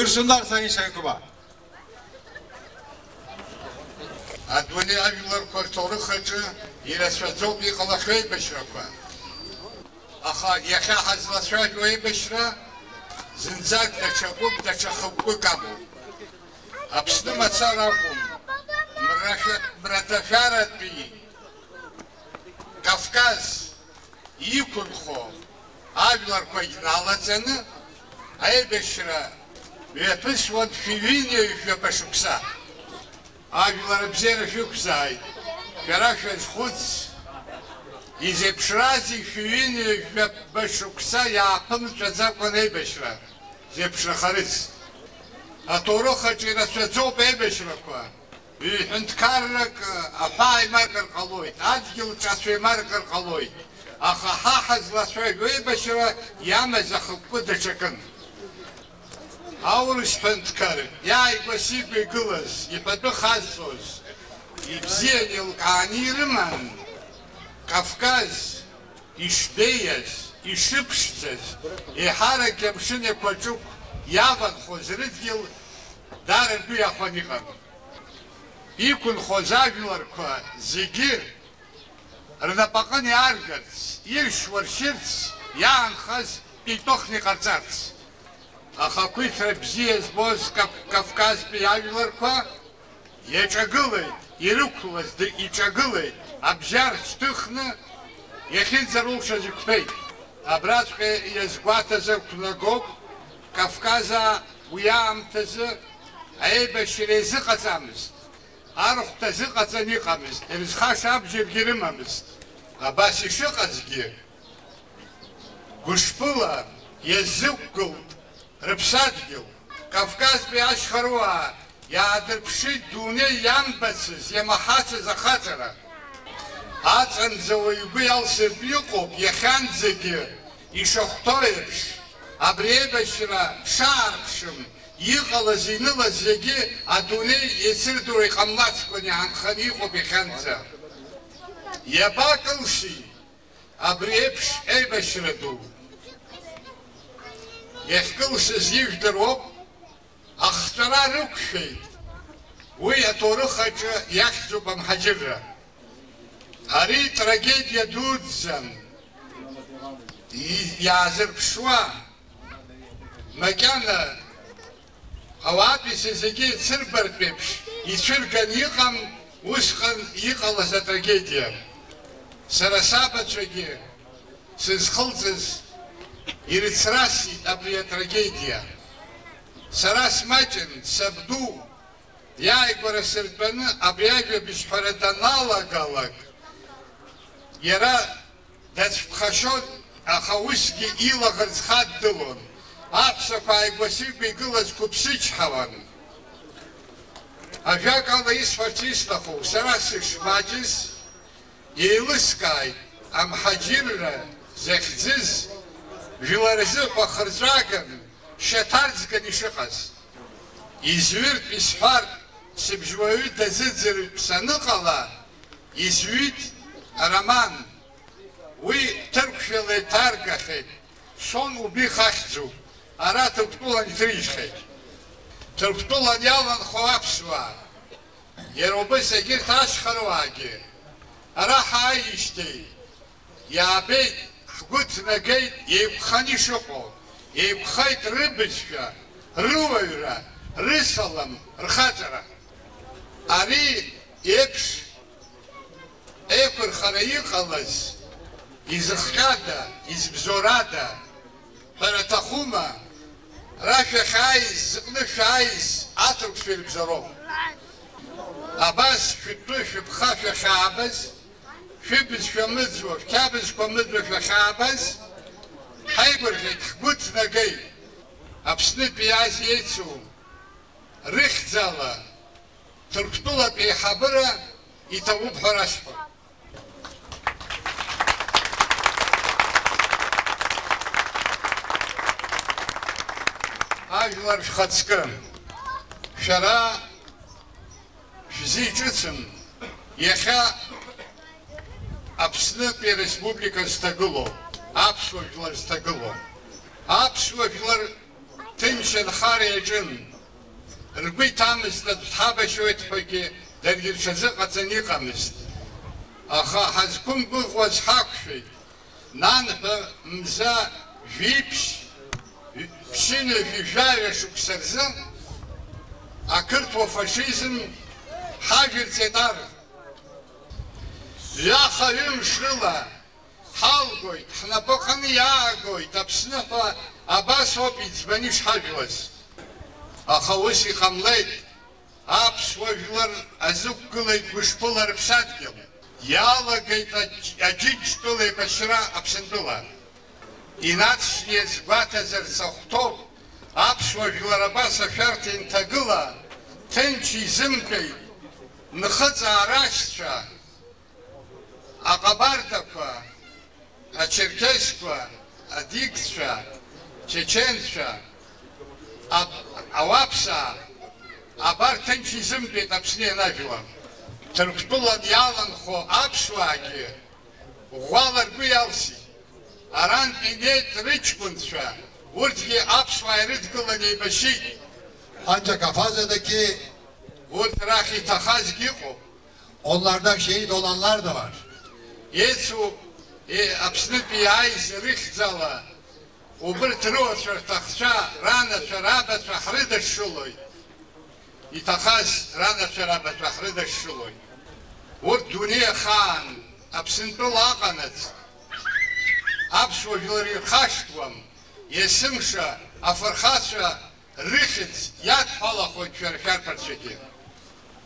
Buyursunlar Sayın Şevkuba. Advani avilar kortoru xacı iresfezo bir kalaşay beşrakwa. Aha yaka hazlashay ve beşra zinzak da çabuk da çakıp kamu. Apsne matsarakum. Mratafyarat bi. Kafkaz yikunxo. Avilar koynalatsanı ay beşra. Ve pes vod fiviniye yüfe beşuksa. Avilar bzera şuksay. Karafez xuts. İzepşrazi fiviniye yüfe beşuksa yapın çözakon ay beşra. Zepşra xarız. Atoru xacira çözok ay beşra kwa. Hintkarrak afay markar qaluyt. Adgil çasve markar qaluyt. Aha hazlasve ay beşra yamaz xıqqı da çakın. Aurus hintkarı. Ya igusi begılız. Yipadu xasos. İbzenil kanirman. Kafkaz. İşbeyaz. İşıpştız. İhara kemşine koçuk. Yavan xozrit yıl. Darın bir yaxoniqan. İkun xozavilar kwa. Zigir. Rınapaqan yargırts. İrşvarşirts. Yan xaz. İtoxni qartsarts. Aha kuifre bziyez boz Kafkaz piyavilar kwa. Yeçagılay. Yiruklas de içagılay. Abjar çtıxnı. Yexin zarulşa zikpey. Abratke yezguataza kunagop. Kafkaza uyamtazı. Aybeşirezi qazamız. Arıqtazı qazani qamız. Evizxaş abjir girimamız. Abasi şu qazgi. Guşpula. Yezukgul. Rıpsadgil. Kafkaz bir aşkarua. Yadır pşi dünya yanbasız. Yemahatsız akhatara. Atsan zavayıbı yalsır büyükop. Yekhan zegi. İşoktoyırş. Abriye beşira şarpşım. Yıqala zinıla zegi. Aduney esir duray qamlatskoni. Ankhaniqo bekhanza. Yabakılşı. Abriye pş ey beşira du. Yexkılsız yivdirop. Ahtara rükşey. Uy atoru xacı yaxzubam hacırra. Ari tragedya dudzam. Yazır pşua. Mekana. Avabisi zegi sırbır pepş. İçirgan yıqam. Usqan yıqalasa tragedya. Sarasaba çögi. Siz xılsız. Ирицраси абрия трагедия. Сарас мачен сабду. Я игора сыртбаны абриагва бишпараданала галак. Яра дацпхашот ахаусги илагарц хаддылон. Апсафа айгвасив бегылаз купсыч хаван. Ажакала исфартистаху сарасыш маджис. Ейлыскай амхаджирра зехзиз. Жиларзы пахырзаган, шатарзган ишыqas. Изҩыртә исҳәартә, сыбжьуаҩы дазыӡырҩтә саныҟала, изҩит ароман. Уи ҭырқәшәала иҭаргахеит, сон убих ахьӡуп, ара Ҭырқәтәылан иҭрыжьхеит. Ҭырқәтәылан иаланхо аԥсуаа, иара убас егьырҭ ашьхаруаагьы, ара ҳааижьҭеи, иаабеит. Гуд нагейт, еиқәханы ишыҟоу, еиқәхеит рыбызшәа, рыуаҩра, рысалам, рхаҵара. Ари еиԥш еиқәырхара иҟалаз, изыхҟьада, избзорада, ҳәара аҭахума, рашәа ахьааиз, зыҟны шәааиз, аҭырқәцәа ирбзароуп. Абас шәытәы шәыԥха шәахьаабаз, шәыбыз шәамыӡуа, шәқьабызқәа мыӡуа шәахьаабаз, ҳаигәырӷьеит, ҳгәы ҭнагеит. Аԥснытә иааз еицу, рыхьӡала, Ҭырқәтәылатә еиҳабыра иҭауп ҳәа расҳәоит. Ажәлар шәхаҵкы, шәара шәзиҿыцын, иахьа Аԥснытәи Республика зҭагылоу, аԥсуа жәлар зҭагылоу. Аԥсуа жәлар ҭынч нхара иаҿын. Ргәы иҭамызт дҳабашьуеит ҳәагьы даргьы рҽазыҟаҵаны иҟамызт. Аха ҳазқәымгәыӷуаз ҳақәшәеит. Нанҳәа мза жәиԥшь, ԥшьынҩажәи жәаҩа шықәса рзы ақырҭуа фашизм ҳажәырҵеит ар. Ҩаха ҩымш рыла ҳалгоит, ҳнапаҟны иаагоит Аԥсны ҳәа абас ауп иӡбаны ишҳажәлаз. Аха ус иҟамлеит. Аԥсуа жәлар азықәгылеит гәышԥыла рыԥсадгьыл. Иалагеит аџьынџьтәыла еибашьра Аԥсынтәыла. Инацшьны иазгәаҭазарц ахәҭоуп аԥсуа жәлар абас ашәарҭа инҭагыла, ҭынч изымтәеит нхыҵаарашьцәа, аҟабардақәа, ачерқьесқәа, адигцәа, чеченцәа, ауаԥсаа, абарҭ ҭынч изымтәеит Аԥсны ианажәуа. Ҭырқәтәылан иаланхо аԥсуаагьы ӷәӷәала ргәы иалсит. Арантәи инеит рыҷкәынцәа, урҭгьы аԥсуаа ирыдгыланы еибашьит. Ancak Урҭ рахь иҭахазгьы ыҟоуп. onlardan şehit olanlar da var. Иеицу Аԥснытәи иааиз рыхьӡала убырҭ рыуацәа рҭахцәа, ранацәа, рабацәа ҳрыдашшылоит. Иҭахаз ранацәа, рабацәа ҳрыдашшылоит. Урҭ дунеи ахаан Аԥсынтәыла аҟанаҵ аԥсуа жәлар ирхашҭуам. Есымша афырхацәа рыхьӡ иадҳәалахоит шәара шәарԥарцәагьы.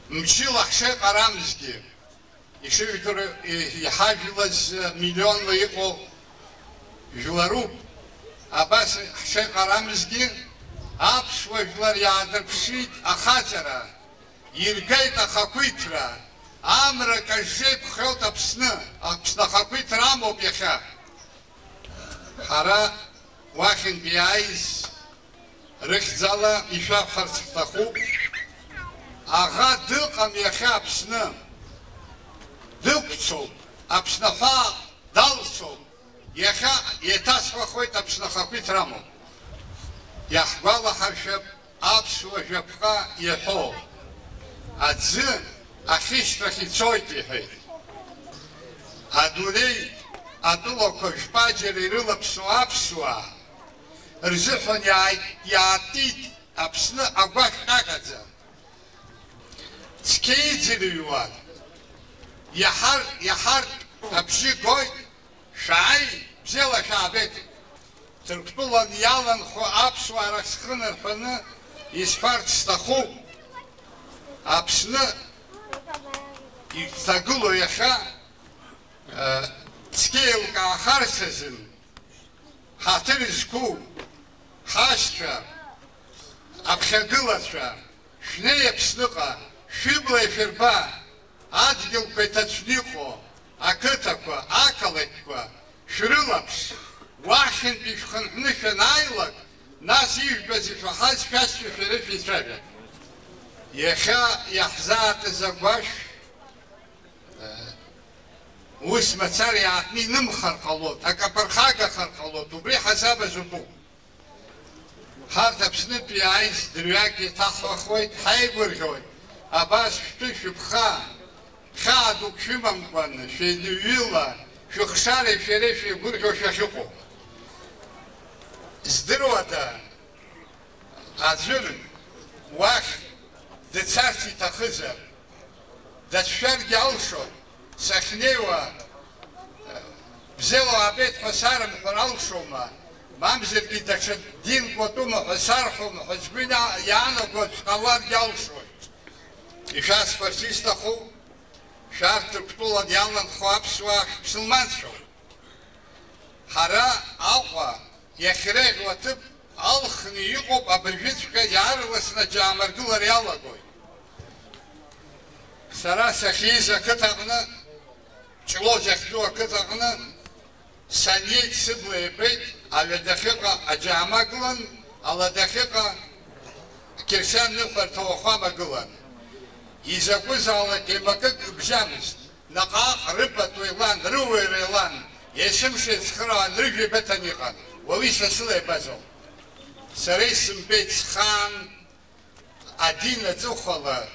Мчыла ҳшеиҟарамзгьы, иҳажәлаз миллионла иҟоу жәларуп. Абас ҳшеиҟарамзгьы аԥсуа жәлар иаадырԥшит ахаҵара, иргеит ахақәиҭра, амра кажьы иԥхьоит Аԥсны. Аԥсны ахақәиҭра амоуп иахьа. Ҳара уахьынтәи иааиз рыхьӡала ишәаԥхьарц ҳҭахуп. Аӷа дыҟам иахьа Аԥсны. Дықәцоуп, Аԥсныҳәа далцоуп. Иахьа еиҭасҳәахоит Аԥсны ахақәиҭра амоуп. Иаҳгәалаҳаршәап аԥсуа жәаԥҟа иаҳәоу. Аӡы ахьышьҭрахь ицоит иҳәеит. Адунеи атәылақәа жәпаџьара ирылаԥсоу аԥсуаа рзыҳәан иаатит Аԥсны агәашә ҟьаҟьаӡа. Цқьа иӡырҩуан. Иаҳартә абжьы гоит, шәааи, бзиала шәаабеит. Ҭырқәтәылан иаланхо аԥсуаа рахь схы нарҳәаны исҳәарц сҭахуп. Аԥсны иҭагылоу иахьа цқьа еилкаахарц азын ҳаҭыр зқәу ҳашьцәа, аԥхьагылацәа, шәнеи Аԥсныҟа, шәыбла ишәырба, адгьылқәа иҭацәны иҟоу ақыҭақәа, ақалақьқәа шәрылаԥш, уахьынтәи шәхынҳәны шәанааилак, нас ижәбаз ишәаҳаз шәасшәа шәара шәеицәажәа. Иахьа иаҳзаатыз агәашә ус мацара иаартны инымхар ҟалоит, акаԥырхагахар ҟалоит, убри ҳасаб азутәуп. Ҳарҭ Аԥснытәи иааиз дырҩагь иҭаҳлахуеит, ҳаигәырӷьоит. Абас шәтәы шәыԥха, хьаа дук шәымамкәан, шәеиныҩыла, шәыхшареи шәареи шәеигәырӷьо шәахьыҟоу. Здыруада, аӡәыр уахь дцарц иҭахызар, дацәшәаргьы алшоит. Сахьнеиуа бзиала уаабеит ҳәа сарымҳәар алшома, мамзаргьы даҽа динк уатәума ҳәа сарҳәома ҳәа сгәы иаанаго ҟаларгьы алшоит. Ишәасҳәарц исҭаху, шәарҭ Ҭырқәтәылан иаланхо аԥсуаа шәԥсылманцәоуп. Ҳара Аҟәа иахьреиӷьу аҭыԥ алхны иҟоуп, абыржәыҵәҟьа иаарласны аџьаамыргылара иалагоит. Сара сахьиз ақыҭаҟны, Ҷлоу захьӡу ақыҭаҟны, саниеит сыбла иабеит, аҩадахьыҟа аџьаама гылан, аладахьыҟа Кьырсиан ныҳәарҭа уахәама гылан. Изакәызаалак еимакык бжьамызт. Наҟааҟ рыпату еилан, рыуаҩра еилан, есымша иацхыраауан, рыжәҩа быҭан иҟан. Уаҩы сасыла иабазоуп. сара исымбеит схан адин аҵыхәала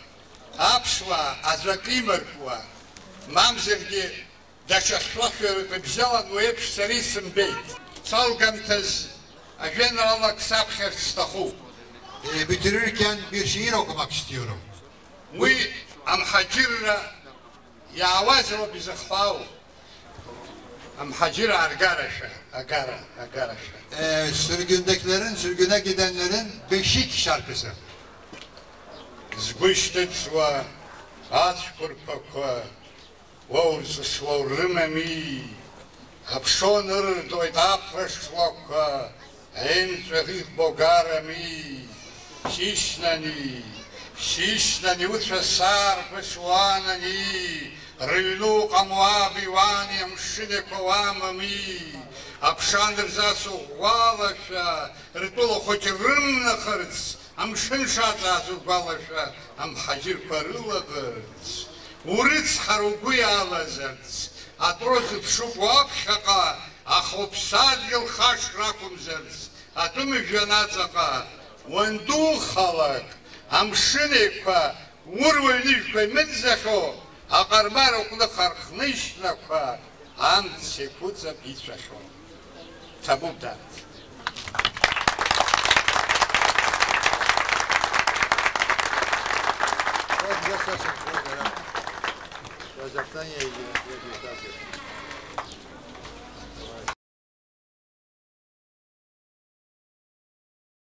аԥсуаа аӡәк имаркуа, мамзаргьы даҽа хьшәашәарак рыбжьалан уи еиԥш сара исымбеит. Салгамҭаз ажәеинраалак саԥхьарц сҭахуп. Bitirirken bir şiir okumak istiyorum. Уи амҳаџьырра иаауазароуп изыхҳәаау. Amhacir argaraşa, agaraşa. Sürgündekilerin, sürgüne gidenlerin beşik şarkısı. Zguştetsva, atskurpakva, vaursusva rımami, hapşonur doydaplaşlokva, enzvegih bogarami, şişnani utra sarpışvanani, Râlu qamuabi vani amshine kovamami, apshandır zasu gvalaşa, rıtulu hoci rımnakırız, amshin şazasu gvalaşa, amhacir parılagırız. Urıts haruguya alazırız, atrozı pşup vakşaqa, axopsad yıl xaş rakumzırız, atımı janazaqa, vandu xalak, amshine kwa, urvaynishkwa midzaxo, Aqarbar oqlı qarxnışnaqwa am sekutsa pitsvaxo. Tabubdan. Yazaktan yayılıyor.